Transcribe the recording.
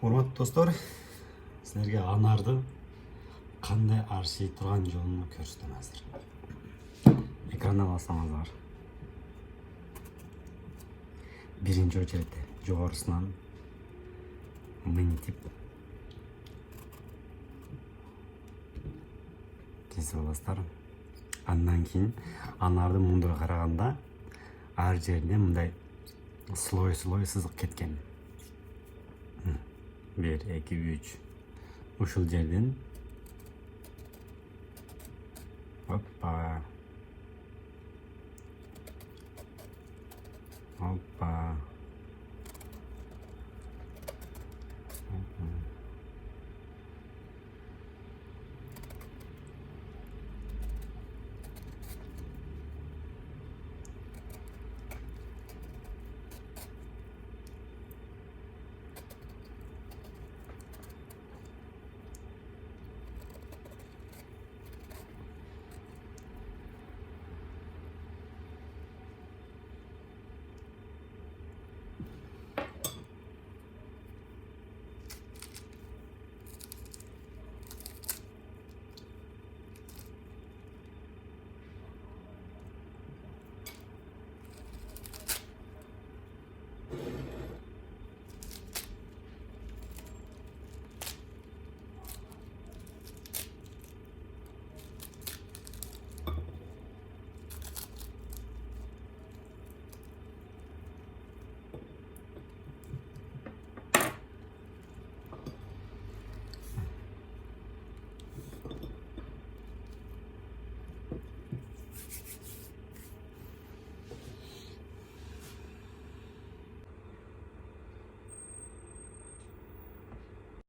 Урматтуу достор, силерге анарды кандай арчий турган жолун көрсөтөм азыр. Экрандан алсаңыздар. Биринчи очередте жогорусунан мынтип кесип аласыздар. Андан кийин анарды мундура караганда ар жерине мындай слой сызык кеткен. 1, 2, 3. Ушул жерден Опа.